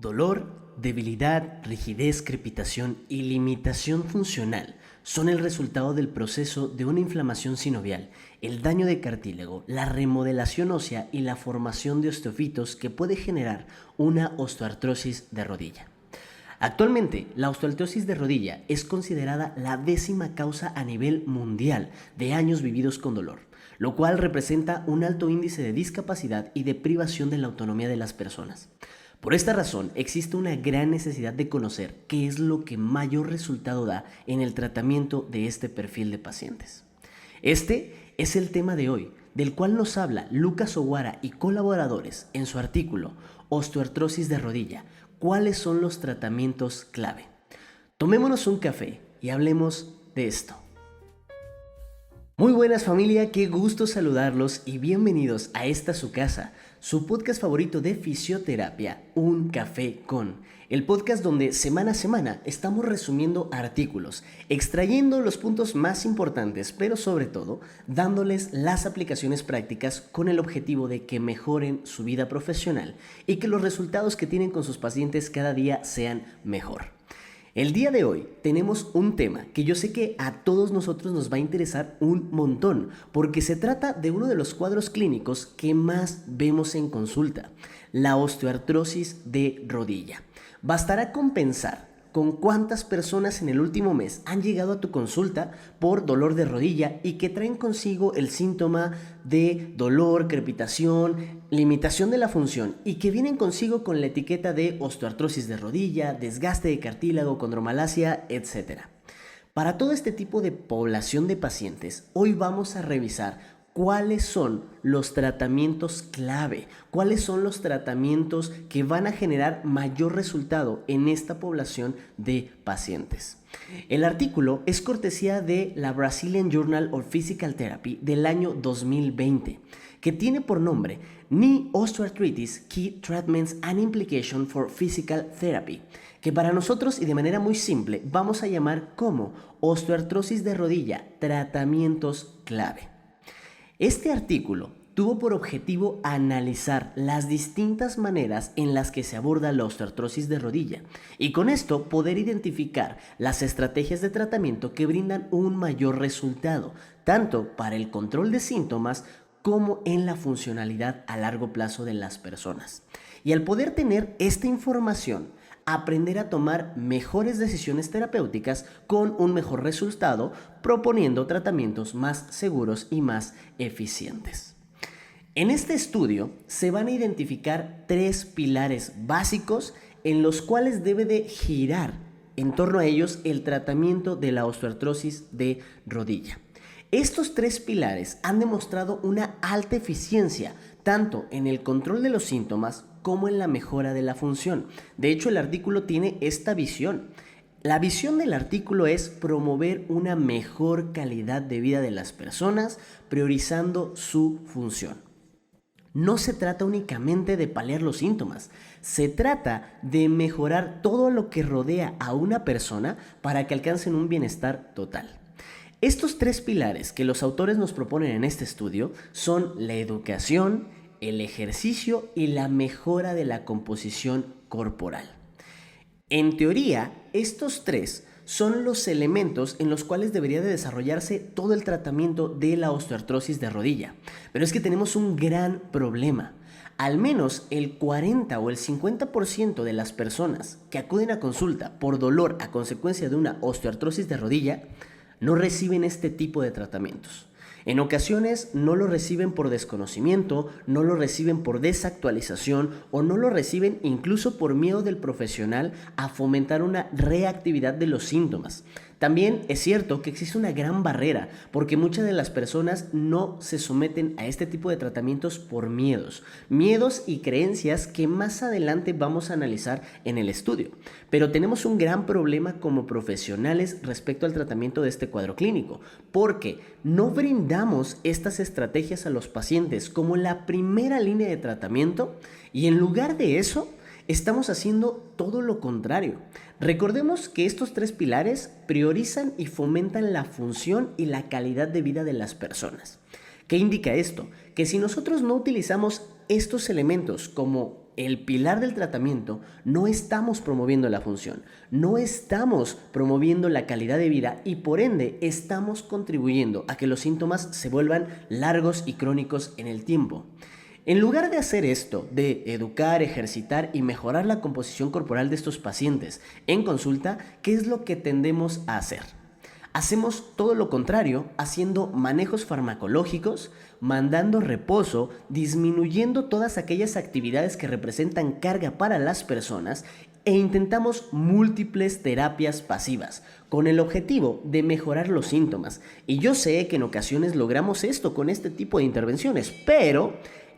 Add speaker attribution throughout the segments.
Speaker 1: Dolor, debilidad, rigidez, crepitación y limitación funcional son el resultado del proceso de una inflamación sinovial, el daño de cartílago, la remodelación ósea y la formación de osteofitos que puede generar una osteoartrosis de rodilla. Actualmente, la osteoartrosis de rodilla es considerada la 10ª causa a nivel mundial de años vividos con dolor, lo cual representa un alto índice de discapacidad y de privación de la autonomía de las personas. Por esta razón, existe una gran necesidad de conocer qué es lo que mayor resultado da en el tratamiento de este perfil de pacientes. Este es el tema de hoy, del cual nos habla Lucas Owara y colaboradores en su artículo Osteoartrosis de rodilla, ¿cuáles son los tratamientos clave? Tomémonos un café y hablemos de esto. Muy buenas familia, qué gusto saludarlos y bienvenidos a esta su casa, su podcast favorito de fisioterapia, Un Café Con, el podcast donde semana a semana estamos resumiendo artículos, extrayendo los puntos más importantes, pero sobre todo dándoles las aplicaciones prácticas con el objetivo de que mejoren su vida profesional y que los resultados que tienen con sus pacientes cada día sean mejor. El día de hoy tenemos un tema que yo sé que a todos nosotros nos va a interesar un montón, porque se trata de uno de los cuadros clínicos que más vemos en consulta, la osteoartrosis de rodilla. Bastará con pensar con cuántas personas en el último mes han llegado a tu consulta por dolor de rodilla y que traen consigo el síntoma de dolor, crepitación, limitación de la función y que vienen consigo con la etiqueta de osteoartrosis de rodilla, desgaste de cartílago, condromalacia, etc. Para todo este tipo de población de pacientes, hoy vamos a revisar ¿cuáles son los tratamientos clave? ¿Cuáles son los tratamientos que van a generar mayor resultado en esta población de pacientes? El artículo es cortesía de la Brazilian Journal of Physical Therapy del año 2020, que tiene por nombre Knee Osteoarthritis Key Treatments and Implications for Physical Therapy, que para nosotros y de manera muy simple vamos a llamar como osteoartrosis de rodilla, tratamientos clave. Este artículo tuvo por objetivo analizar las distintas maneras en las que se aborda la osteoartrosis de rodilla y con esto poder identificar las estrategias de tratamiento que brindan un mayor resultado, tanto para el control de síntomas como en la funcionalidad a largo plazo de las personas. Y al poder tener esta información, aprender a tomar mejores decisiones terapéuticas con un mejor resultado, proponiendo tratamientos más seguros y más eficientes. En este estudio se van a identificar 3 pilares básicos en los cuales debe de girar en torno a ellos el tratamiento de la osteoartrosis de rodilla. Estos 3 pilares han demostrado una alta eficiencia tanto en el control de los síntomas como en la mejora de la función. De hecho, el artículo tiene esta visión. La visión del artículo es promover una mejor calidad de vida de las personas, priorizando su función. No se trata únicamente de paliar los síntomas, se trata de mejorar todo lo que rodea a una persona para que alcancen un bienestar total. Estos 3 pilares que los autores nos proponen en este estudio son la educación, el ejercicio y la mejora de la composición corporal. En teoría, estos 3 son los elementos en los cuales debería de desarrollarse todo el tratamiento de la osteoartrosis de rodilla. Pero es que tenemos un gran problema. Al menos el 40 o el 50% de las personas que acuden a consulta por dolor a consecuencia de una osteoartrosis de rodilla no reciben este tipo de tratamientos. En ocasiones no lo reciben por desconocimiento, no lo reciben por desactualización o no lo reciben incluso por miedo del profesional a fomentar una reactividad de los síntomas. También es cierto que existe una gran barrera porque muchas de las personas no se someten a este tipo de tratamientos por miedos y creencias que más adelante vamos a analizar en el estudio. Pero tenemos un gran problema como profesionales respecto al tratamiento de este cuadro clínico porque no brindamos estas estrategias a los pacientes como la primera línea de tratamiento y en lugar de eso estamos haciendo todo lo contrario. Recordemos que estos 3 pilares priorizan y fomentan la función y la calidad de vida de las personas. ¿Qué indica esto? Que si nosotros no utilizamos estos elementos como el pilar del tratamiento, no estamos promoviendo la función, no estamos promoviendo la calidad de vida y por ende estamos contribuyendo a que los síntomas se vuelvan largos y crónicos en el tiempo. En lugar de hacer esto, de educar, ejercitar y mejorar la composición corporal de estos pacientes en consulta, ¿qué es lo que tendemos a hacer? Hacemos todo lo contrario, haciendo manejos farmacológicos, mandando reposo, disminuyendo todas aquellas actividades que representan carga para las personas e intentamos múltiples terapias pasivas con el objetivo de mejorar los síntomas. Y yo sé que en ocasiones logramos esto con este tipo de intervenciones, pero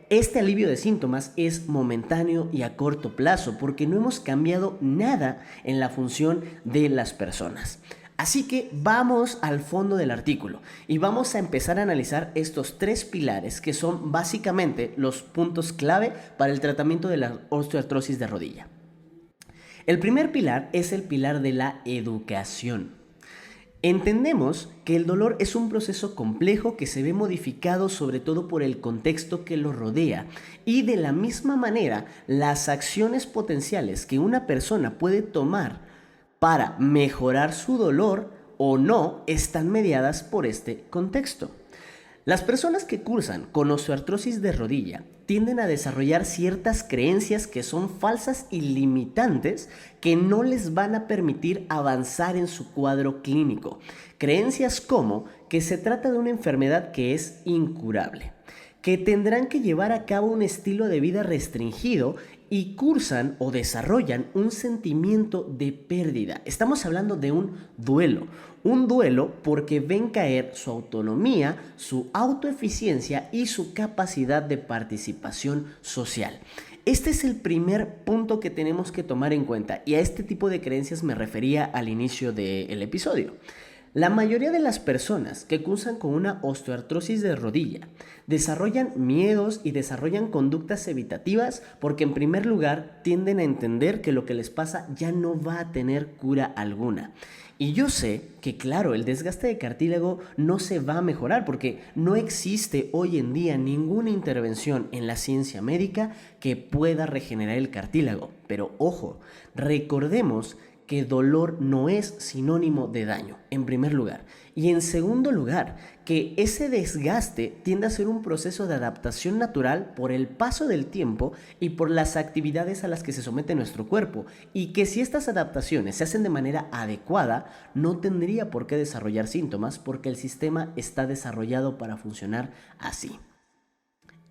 Speaker 1: este alivio de síntomas es momentáneo y a corto plazo porque no hemos cambiado nada en la función de las personas. Así que vamos al fondo del artículo y vamos a empezar a analizar estos 3 pilares que son básicamente los puntos clave para el tratamiento de la osteoartrosis de rodilla. El primer pilar es el pilar de la educación. Entendemos que el dolor es un proceso complejo que se ve modificado sobre todo por el contexto que lo rodea y de la misma manera las acciones potenciales que una persona puede tomar para mejorar su dolor o no están mediadas por este contexto. Las personas que cursan con osteoartrosis de rodilla tienden a desarrollar ciertas creencias que son falsas y limitantes que no les van a permitir avanzar en su cuadro clínico. Creencias como que se trata de una enfermedad que es incurable, que tendrán que llevar a cabo un estilo de vida restringido y cursan o desarrollan un sentimiento de pérdida. Estamos hablando de un duelo porque ven caer su autonomía, su autoeficiencia y su capacidad de participación social. Este es el primer punto que tenemos que tomar en cuenta y a este tipo de creencias me refería al inicio del episodio. La mayoría de las personas que cursan con una osteoartrosis de rodilla desarrollan miedos y desarrollan conductas evitativas porque en primer lugar tienden a entender que lo que les pasa ya no va a tener cura alguna. Y yo sé que claro, el desgaste de cartílago no se va a mejorar porque no existe hoy en día ninguna intervención en la ciencia médica que pueda regenerar el cartílago. Pero ojo, recordemos que dolor no es sinónimo de daño, en primer lugar. Y en segundo lugar, que ese desgaste tiende a ser un proceso de adaptación natural por el paso del tiempo y por las actividades a las que se somete nuestro cuerpo. Y que si estas adaptaciones se hacen de manera adecuada, no tendría por qué desarrollar síntomas porque el sistema está desarrollado para funcionar así.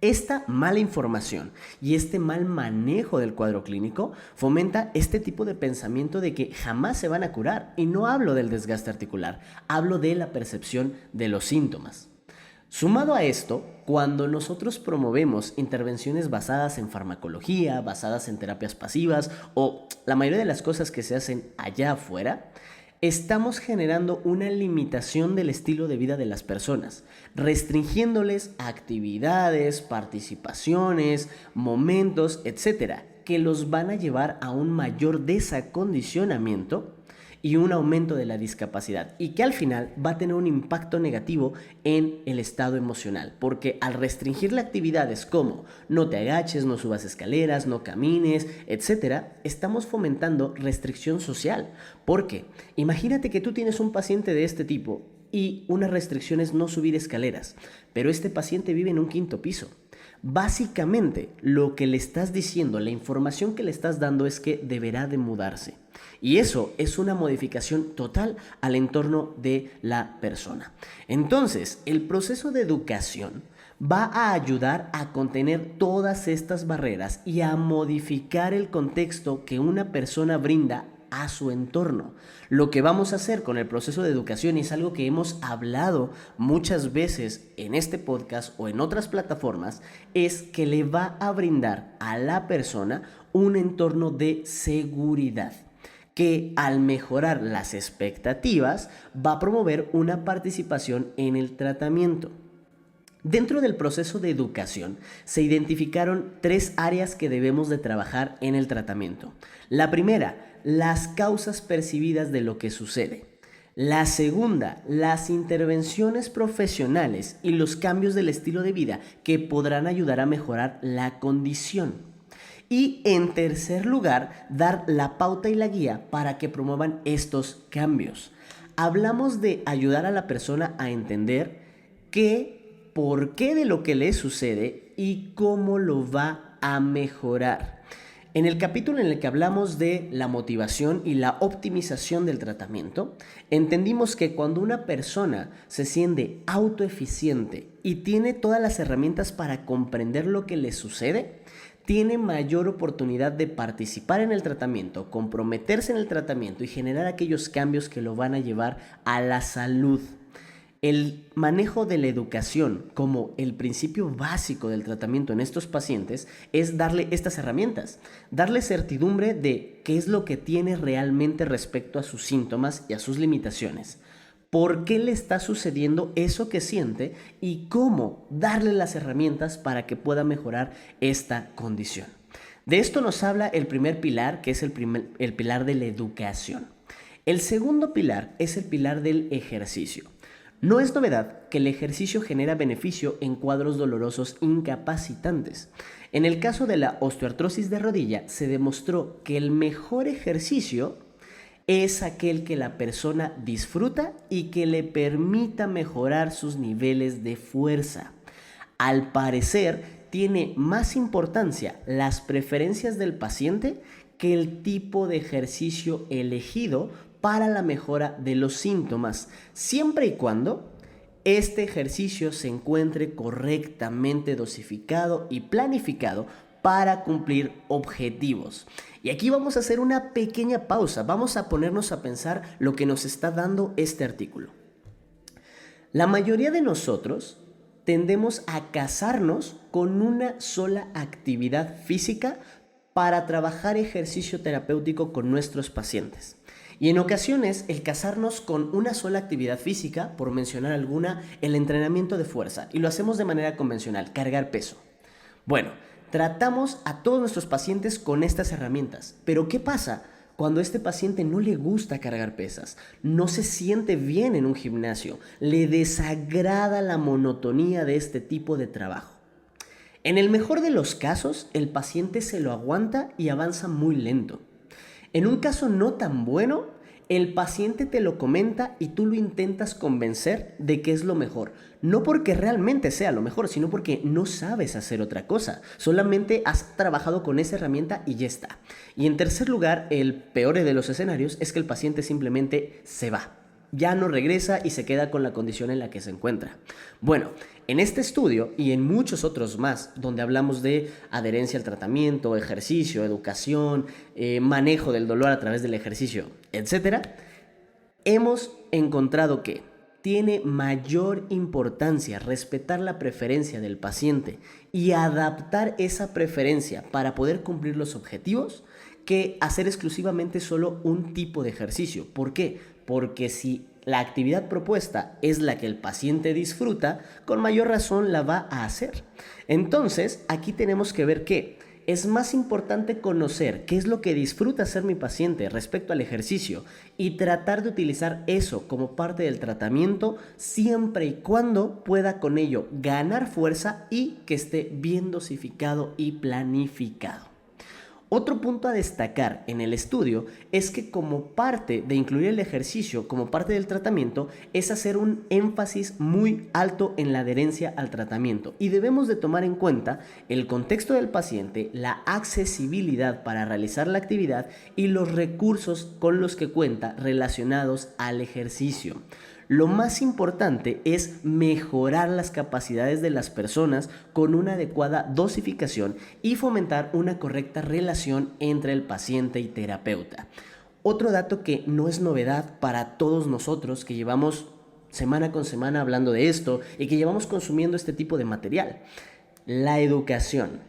Speaker 1: Esta mala información y este mal manejo del cuadro clínico fomenta este tipo de pensamiento de que jamás se van a curar. Y no hablo del desgaste articular, hablo de la percepción de los síntomas. Sumado a esto, cuando nosotros promovemos intervenciones basadas en farmacología, basadas en terapias pasivas o la mayoría de las cosas que se hacen allá afuera, estamos generando una limitación del estilo de vida de las personas, restringiéndoles actividades, participaciones, momentos, etcétera, que los van a llevar a un mayor desacondicionamiento y un aumento de la discapacidad y que al final va a tener un impacto negativo en el estado emocional porque al restringirle actividades como no te agaches, no subas escaleras, no camines, etcétera, estamos fomentando restricción social porque imagínate que tú tienes un paciente de este tipo y una restricción es no subir escaleras, pero este paciente vive en un 5º piso. Básicamente, lo que le estás diciendo, la información que le estás dando es que deberá de mudarse. Y eso es una modificación total al entorno de la persona. Entonces, el proceso de educación va a ayudar a contener todas estas barreras y a modificar el contexto que una persona brinda a su entorno. Lo que vamos a hacer con el proceso de educación, y es algo que hemos hablado muchas veces en este podcast o en otras plataformas, es que le va a brindar a la persona un entorno de seguridad que al mejorar las expectativas va a promover una participación en el tratamiento. Dentro del proceso de educación se identificaron 3 áreas que debemos de trabajar en el tratamiento. La primera, las causas percibidas de lo que sucede. La segunda, las intervenciones profesionales y los cambios del estilo de vida que podrán ayudar a mejorar la condición. Y en tercer lugar, dar la pauta y la guía para que promuevan estos cambios. Hablamos de ayudar a la persona a entender qué, por qué de lo que le sucede y cómo lo va a mejorar. En el capítulo en el que hablamos de la motivación y la optimización del tratamiento, entendimos que cuando una persona se siente autoeficiente y tiene todas las herramientas para comprender lo que le sucede, tiene mayor oportunidad de participar en el tratamiento, comprometerse en el tratamiento y generar aquellos cambios que lo van a llevar a la salud. El manejo de la educación como el principio básico del tratamiento en estos pacientes es darle estas herramientas, darle certidumbre de qué es lo que tiene realmente respecto a sus síntomas y a sus limitaciones, por qué le está sucediendo eso que siente y cómo darle las herramientas para que pueda mejorar esta condición. De esto nos habla el primer pilar, que es el pilar de la educación. El segundo pilar es el pilar del ejercicio. No es novedad que el ejercicio genera beneficio en cuadros dolorosos incapacitantes. En el caso de la osteoartrosis de rodilla, se demostró que el mejor ejercicio es aquel que la persona disfruta y que le permita mejorar sus niveles de fuerza. Al parecer, tiene más importancia las preferencias del paciente que el tipo de ejercicio elegido para la mejora de los síntomas, siempre y cuando este ejercicio se encuentre correctamente dosificado y planificado para cumplir objetivos. Y aquí vamos a hacer una pequeña pausa, vamos a ponernos a pensar lo que nos está dando este artículo. La mayoría de nosotros tendemos a casarnos con una sola actividad física para trabajar ejercicio terapéutico con nuestros pacientes. Y en ocasiones el casarnos con una sola actividad física, por mencionar alguna, el entrenamiento de fuerza, y lo hacemos de manera convencional, cargar peso. Bueno, tratamos a todos nuestros pacientes con estas herramientas, pero ¿qué pasa cuando a este paciente no le gusta cargar pesas? No se siente bien en un gimnasio, le desagrada la monotonía de este tipo de trabajo. En el mejor de los casos, el paciente se lo aguanta y avanza muy lento. En un caso no tan bueno, el paciente te lo comenta y tú lo intentas convencer de que es lo mejor. No porque realmente sea lo mejor, sino porque no sabes hacer otra cosa. Solamente has trabajado con esa herramienta y ya está. Y en tercer lugar, el peor de los escenarios es que el paciente simplemente se va. Ya no regresa y se queda con la condición en la que se encuentra. Bueno, en este estudio y en muchos otros más, donde hablamos de adherencia al tratamiento, ejercicio, educación, manejo del dolor a través del ejercicio, etc., hemos encontrado que tiene mayor importancia respetar la preferencia del paciente y adaptar esa preferencia para poder cumplir los objetivos que hacer exclusivamente solo un tipo de ejercicio. ¿Por qué? Porque si la actividad propuesta es la que el paciente disfruta, con mayor razón la va a hacer. Entonces, aquí tenemos que ver que es más importante conocer qué es lo que disfruta hacer mi paciente respecto al ejercicio y tratar de utilizar eso como parte del tratamiento siempre y cuando pueda con ello ganar fuerza y que esté bien dosificado y planificado. Otro punto a destacar en el estudio es que como parte de incluir el ejercicio como parte del tratamiento es hacer un énfasis muy alto en la adherencia al tratamiento y debemos de tomar en cuenta el contexto del paciente, la accesibilidad para realizar la actividad y los recursos con los que cuenta relacionados al ejercicio. Lo más importante es mejorar las capacidades de las personas con una adecuada dosificación y fomentar una correcta relación entre el paciente y terapeuta. Otro dato que no es novedad para todos nosotros que llevamos semana con semana hablando de esto y que llevamos consumiendo este tipo de material. La educación,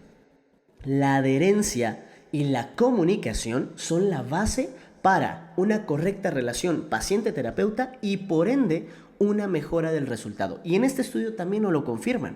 Speaker 1: la adherencia y la comunicación son la base para una correcta relación paciente-terapeuta y por ende una mejora del resultado. Y en este estudio también nos lo confirman.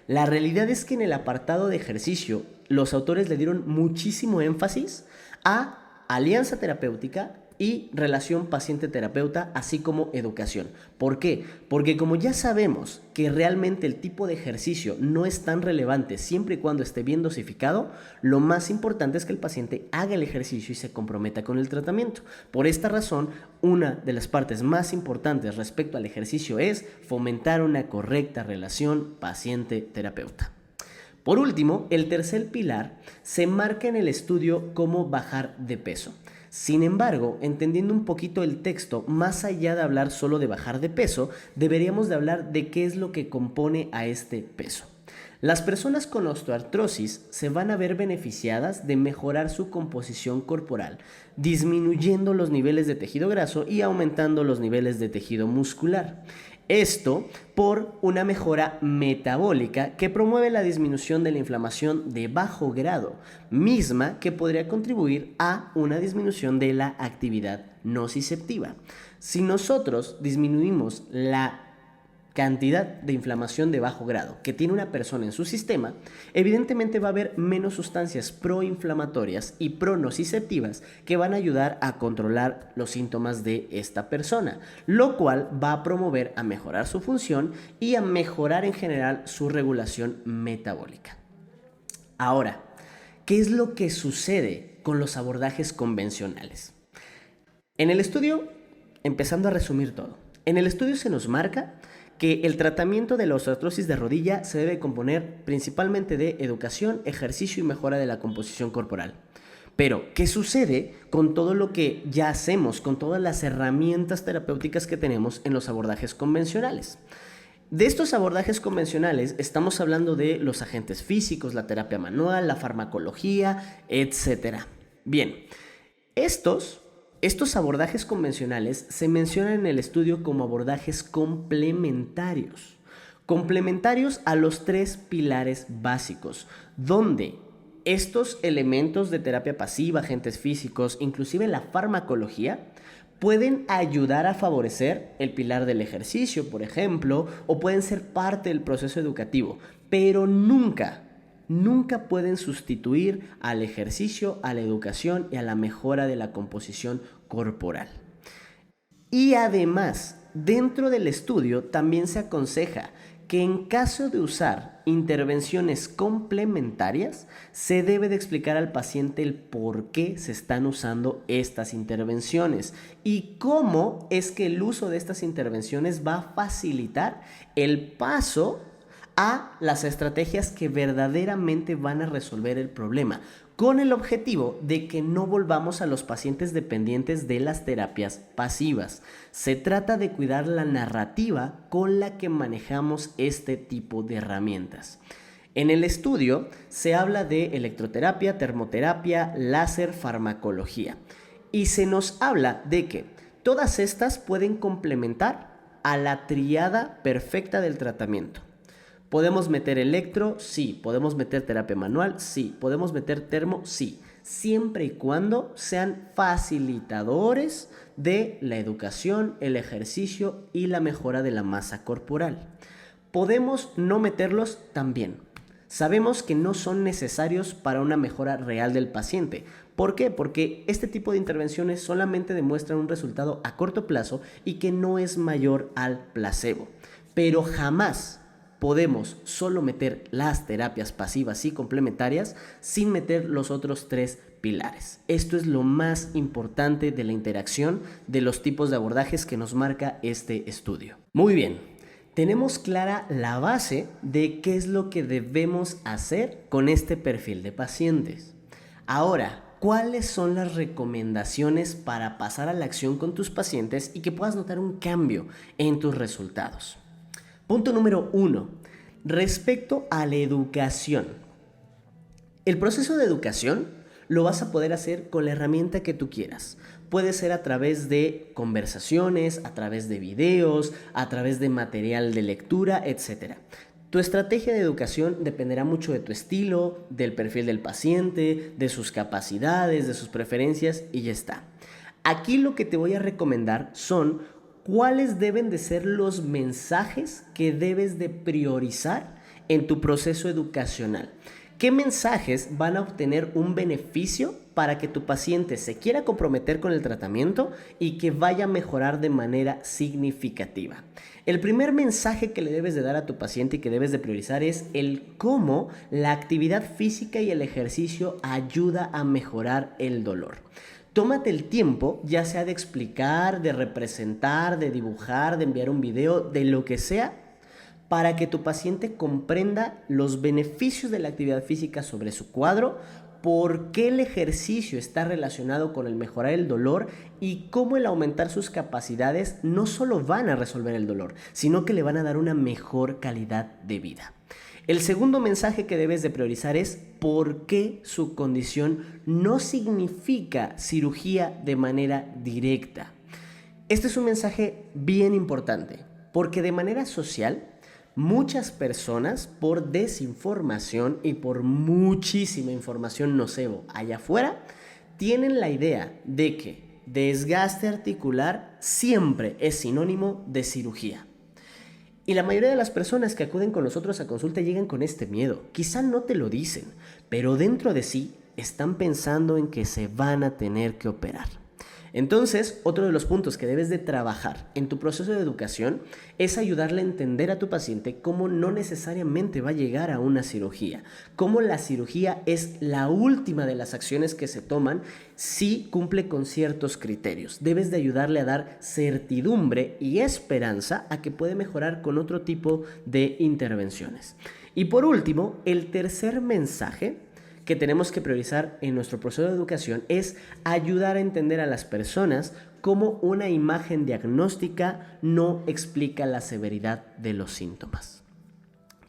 Speaker 1: La realidad es que en el apartado de ejercicio los autores le dieron muchísimo énfasis a alianza terapéutica, y relación paciente-terapeuta, así como educación. ¿Por qué? Porque como ya sabemos que realmente el tipo de ejercicio no es tan relevante siempre y cuando esté bien dosificado, lo más importante es que el paciente haga el ejercicio y se comprometa con el tratamiento. Por esta razón, una de las partes más importantes respecto al ejercicio es fomentar una correcta relación paciente-terapeuta. Por último, el tercer pilar se marca en el estudio como bajar de peso. Sin embargo, entendiendo un poquito el texto, más allá de hablar solo de bajar de peso, deberíamos de hablar de qué es lo que compone a este peso. Las personas con osteoartrosis se van a ver beneficiadas de mejorar su composición corporal, disminuyendo los niveles de tejido graso y aumentando los niveles de tejido muscular. Esto por una mejora metabólica que promueve la disminución de la inflamación de bajo grado, misma que podría contribuir a una disminución de la actividad nociceptiva. Si nosotros disminuimos la cantidad de inflamación de bajo grado que tiene una persona en su sistema, evidentemente va a haber menos sustancias proinflamatorias y pronociceptivas que van a ayudar a controlar los síntomas de esta persona, lo cual va a promover a mejorar su función y a mejorar en general su regulación metabólica. Ahora, ¿qué es lo que sucede con los abordajes convencionales? En el estudio, empezando a resumir todo, en el estudio se nos marca que el tratamiento de la osteoartrosis de rodilla se debe componer principalmente de educación, ejercicio y mejora de la composición corporal. Pero, ¿qué sucede con todo lo que ya hacemos, con todas las herramientas terapéuticas que tenemos en los abordajes convencionales? De estos abordajes convencionales estamos hablando de los agentes físicos, la terapia manual, la farmacología, etc. Bien, estos abordajes convencionales se mencionan en el estudio como abordajes complementarios a los 3 pilares básicos, donde estos elementos de terapia pasiva, agentes físicos, inclusive la farmacología, pueden ayudar a favorecer el pilar del ejercicio, por ejemplo, o pueden ser parte del proceso educativo, pero nunca pueden sustituir al ejercicio, a la educación y a la mejora de la composición corporal. Y además, dentro del estudio también se aconseja que en caso de usar intervenciones complementarias, se debe de explicar al paciente el por qué se están usando estas intervenciones y cómo es que el uso de estas intervenciones va a facilitar el paso a las estrategias que verdaderamente van a resolver el problema, con el objetivo de que no volvamos a los pacientes dependientes de las terapias pasivas. Se trata de cuidar la narrativa con la que manejamos este tipo de herramientas. En el estudio se habla de electroterapia, termoterapia, láser, farmacología. Y se nos habla de que todas estas pueden complementar a la tríada perfecta del tratamiento. ¿Podemos meter electro? Sí. ¿Podemos meter terapia manual? Sí. ¿Podemos meter termo? Sí. Siempre y cuando sean facilitadores de la educación, el ejercicio y la mejora de la masa corporal. ¿Podemos no meterlos? También. Sabemos que no son necesarios para una mejora real del paciente. ¿Por qué? Porque este tipo de intervenciones solamente demuestran un resultado a corto plazo y que no es mayor al placebo. Pero jamás podemos solo meter las terapias pasivas y complementarias sin meter los otros 3 pilares. Esto es lo más importante de la interacción de los tipos de abordajes que nos marca este estudio. Muy bien, tenemos clara la base de qué es lo que debemos hacer con este perfil de pacientes. Ahora, ¿cuáles son las recomendaciones para pasar a la acción con tus pacientes y que puedas notar un cambio en tus resultados? Punto número 1. Respecto a la educación. El proceso de educación lo vas a poder hacer con la herramienta que tú quieras. Puede ser a través de conversaciones, a través de videos, a través de material de lectura, etc. Tu estrategia de educación dependerá mucho de tu estilo, del perfil del paciente, de sus capacidades, de sus preferencias y ya está. Aquí lo que te voy a recomendar son ¿cuáles deben de ser los mensajes que debes de priorizar en tu proceso educacional? ¿Qué mensajes van a obtener un beneficio para que tu paciente se quiera comprometer con el tratamiento y que vaya a mejorar de manera significativa? El primer mensaje que le debes de dar a tu paciente y que debes de priorizar es el cómo la actividad física y el ejercicio ayuda a mejorar el dolor. Tómate el tiempo, ya sea de explicar, de representar, de dibujar, de enviar un video, de lo que sea, para que tu paciente comprenda los beneficios de la actividad física sobre su cuadro, por qué el ejercicio está relacionado con el mejorar el dolor y cómo el aumentar sus capacidades no solo van a resolver el dolor, sino que le van a dar una mejor calidad de vida. El segundo mensaje que debes de priorizar es por qué su condición no significa cirugía de manera directa. Este es un mensaje bien importante, porque de manera social, muchas personas, por desinformación y por muchísima información nocebo allá afuera, tienen la idea de que desgaste articular siempre es sinónimo de cirugía. Y la mayoría de las personas que acuden con nosotros a consulta llegan con este miedo. Quizá no te lo dicen, pero dentro de sí están pensando en que se van a tener que operar. Entonces, otro de los puntos que debes de trabajar en tu proceso de educación es ayudarle a entender a tu paciente cómo no necesariamente va a llegar a una cirugía, cómo la cirugía es la última de las acciones que se toman si cumple con ciertos criterios. Debes de ayudarle a dar certidumbre y esperanza a que puede mejorar con otro tipo de intervenciones. Y por último, el tercer mensaje que tenemos que priorizar en nuestro proceso de educación es ayudar a entender a las personas cómo una imagen diagnóstica no explica la severidad de los síntomas.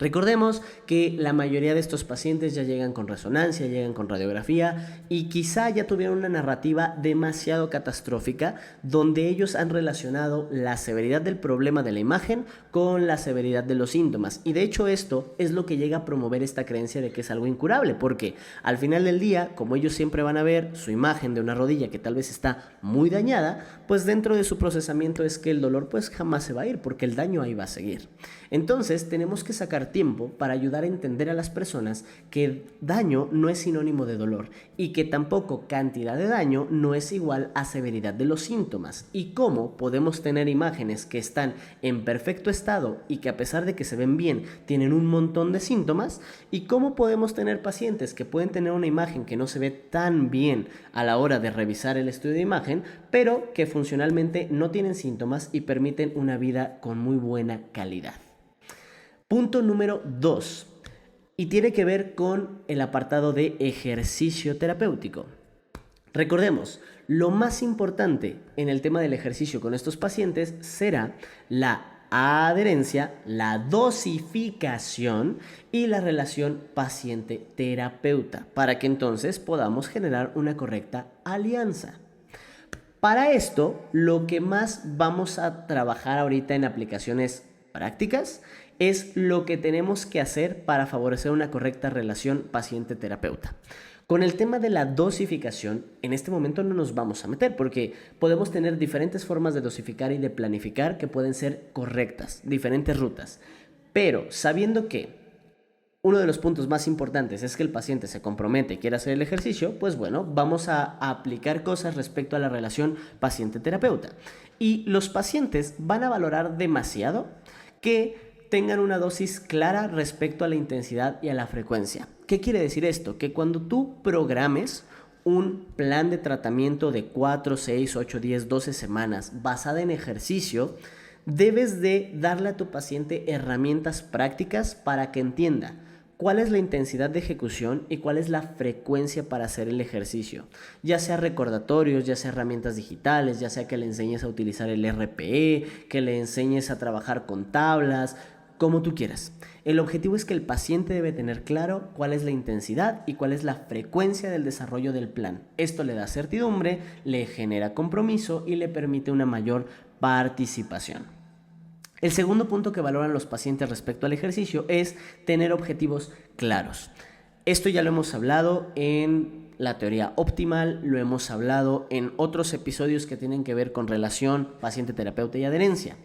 Speaker 1: Recordemos que la mayoría de estos pacientes ya llegan con resonancia, llegan con radiografía y quizá ya tuvieron una narrativa demasiado catastrófica donde ellos han relacionado la severidad del problema de la imagen con la severidad de los síntomas. Y de hecho esto es lo que llega a promover esta creencia de que es algo incurable, porque al final del día, como ellos siempre van a ver su imagen de una rodilla que tal vez está muy dañada, pues dentro de su procesamiento es que el dolor pues jamás se va a ir porque el daño ahí va a seguir. Entonces tenemos que sacar tiempo para ayudar a entender a las personas que daño no es sinónimo de dolor y que tampoco cantidad de daño no es igual a severidad de los síntomas, y cómo podemos tener imágenes que están en perfecto estado y que a pesar de que se ven bien tienen un montón de síntomas, y cómo podemos tener pacientes que pueden tener una imagen que no se ve tan bien a la hora de revisar el estudio de imagen, pero que funcionalmente no tienen síntomas y permiten una vida con muy buena calidad. Punto número 2, y tiene que ver con el apartado de ejercicio terapéutico. Recordemos, lo más importante en el tema del ejercicio con estos pacientes será la adherencia, la dosificación y la relación paciente-terapeuta, para que entonces podamos generar una correcta alianza. Para esto, lo que más vamos a trabajar ahorita en aplicaciones prácticas es lo que tenemos que hacer para favorecer una correcta relación paciente-terapeuta. Con el tema de la dosificación, en este momento no nos vamos a meter porque podemos tener diferentes formas de dosificar y de planificar que pueden ser correctas, diferentes rutas. Pero sabiendo que uno de los puntos más importantes es que el paciente se compromete y quiere hacer el ejercicio, pues bueno, vamos a aplicar cosas respecto a la relación paciente-terapeuta. Y los pacientes van a valorar demasiado que tengan una dosis clara respecto a la intensidad y a la frecuencia. ¿Qué quiere decir esto? Que cuando tú programes un plan de tratamiento de 4, 6, 8, 10, 12 semanas basada en ejercicio, debes de darle a tu paciente herramientas prácticas para que entienda cuál es la intensidad de ejecución y cuál es la frecuencia para hacer el ejercicio. Ya sea recordatorios, ya sea herramientas digitales, ya sea que le enseñes a utilizar el RPE, que le enseñes a trabajar con tablas, como tú quieras. El objetivo es que el paciente debe tener claro cuál es la intensidad y cuál es la frecuencia del desarrollo del plan. Esto le da certidumbre, le genera compromiso y le permite una mayor participación. El segundo punto que valoran los pacientes respecto al ejercicio es tener objetivos claros. Esto ya lo hemos hablado en la teoría optimal, lo hemos hablado en otros episodios que tienen que ver con relación paciente-terapeuta y adherencia.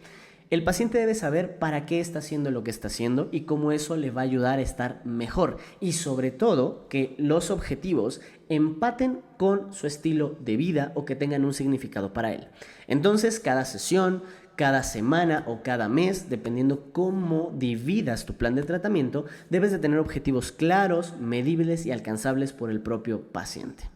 Speaker 1: El paciente debe saber para qué está haciendo lo que está haciendo y cómo eso le va a ayudar a estar mejor. Y sobre todo, que los objetivos empaten con su estilo de vida o que tengan un significado para él. Entonces, cada sesión, cada semana o cada mes, dependiendo cómo dividas tu plan de tratamiento, debes de tener objetivos claros, medibles y alcanzables por el propio paciente.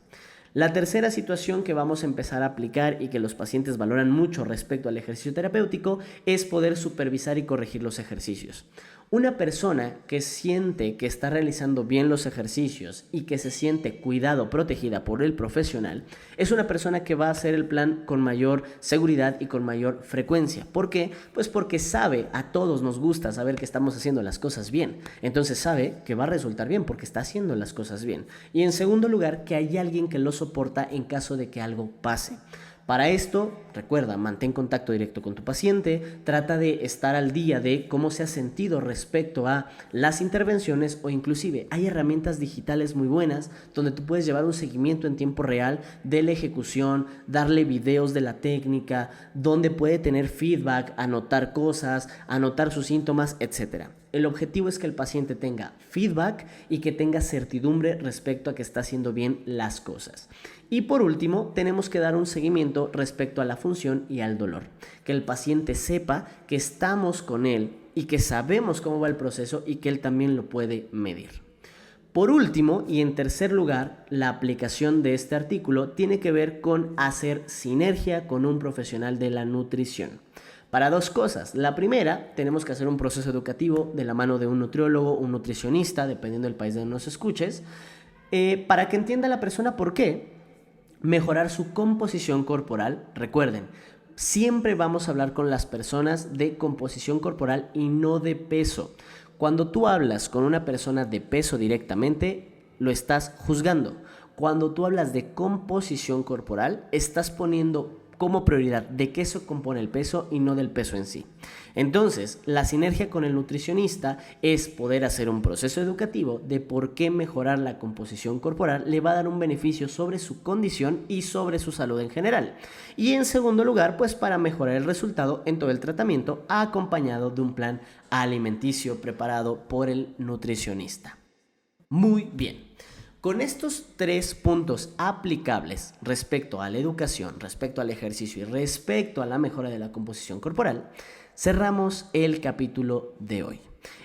Speaker 1: La tercera situación que vamos a empezar a aplicar y que los pacientes valoran mucho respecto al ejercicio terapéutico es poder supervisar y corregir los ejercicios. Una persona que siente que está realizando bien los ejercicios y que se siente cuidado, protegida por el profesional, es una persona que va a hacer el plan con mayor seguridad y con mayor frecuencia. ¿Por qué? Pues porque sabe, a todos nos gusta saber que estamos haciendo las cosas bien. Entonces sabe que va a resultar bien porque está haciendo las cosas bien. Y en segundo lugar, que hay alguien que lo soporta en caso de que algo pase. Para esto, recuerda, mantén contacto directo con tu paciente, trata de estar al día de cómo se ha sentido respecto a las intervenciones o inclusive hay herramientas digitales muy buenas donde tú puedes llevar un seguimiento en tiempo real de la ejecución, darle videos de la técnica, donde puede tener feedback, anotar cosas, anotar sus síntomas, etc. El objetivo es que el paciente tenga feedback y que tenga certidumbre respecto a que está haciendo bien las cosas. Y por último, tenemos que dar un seguimiento respecto a la función y al dolor. Que el paciente sepa que estamos con él y que sabemos cómo va el proceso y que él también lo puede medir. Por último, y en tercer lugar, la aplicación de este artículo tiene que ver con hacer sinergia con un profesional de la nutrición. Para dos cosas. La primera, tenemos que hacer un proceso educativo de la mano de un nutriólogo, un nutricionista, dependiendo del país donde nos escuches, para que entienda la persona por qué mejorar su composición corporal. Recuerden, siempre vamos a hablar con las personas de composición corporal y no de peso. Cuando tú hablas con una persona de peso directamente, lo estás juzgando. Cuando tú hablas de composición corporal, estás poniendo como prioridad de qué se compone el peso y no del peso en sí. Entonces, la sinergia con el nutricionista es poder hacer un proceso educativo de por qué mejorar la composición corporal le va a dar un beneficio sobre su condición y sobre su salud en general. Y en segundo lugar, pues para mejorar el resultado en todo el tratamiento acompañado de un plan alimenticio preparado por el nutricionista. Muy bien. Con estos 3 puntos aplicables respecto a la educación, respecto al ejercicio y respecto a la mejora de la composición corporal, cerramos el capítulo de hoy.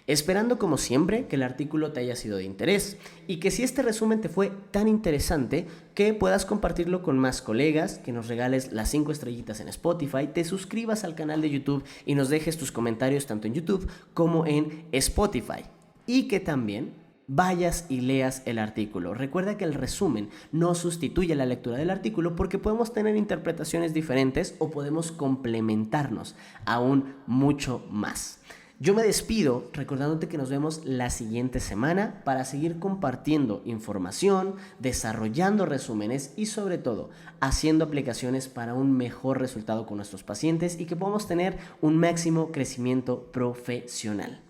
Speaker 1: Esperando como siempre que el artículo te haya sido de interés y que si este resumen te fue tan interesante que puedas compartirlo con más colegas, que nos regales las 5 estrellitas en Spotify, te suscribas al canal de YouTube y nos dejes tus comentarios tanto en YouTube como en Spotify y que también vayas y leas el artículo. Recuerda que el resumen no sustituye la lectura del artículo porque podemos tener interpretaciones diferentes o podemos complementarnos aún mucho más. Yo me despido recordándote que nos vemos la siguiente semana para seguir compartiendo información, desarrollando resúmenes y sobre todo haciendo aplicaciones para un mejor resultado con nuestros pacientes y que podamos tener un máximo crecimiento profesional.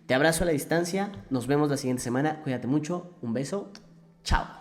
Speaker 1: Te abrazo a la distancia, nos vemos la siguiente semana, cuídate mucho, un beso, chao.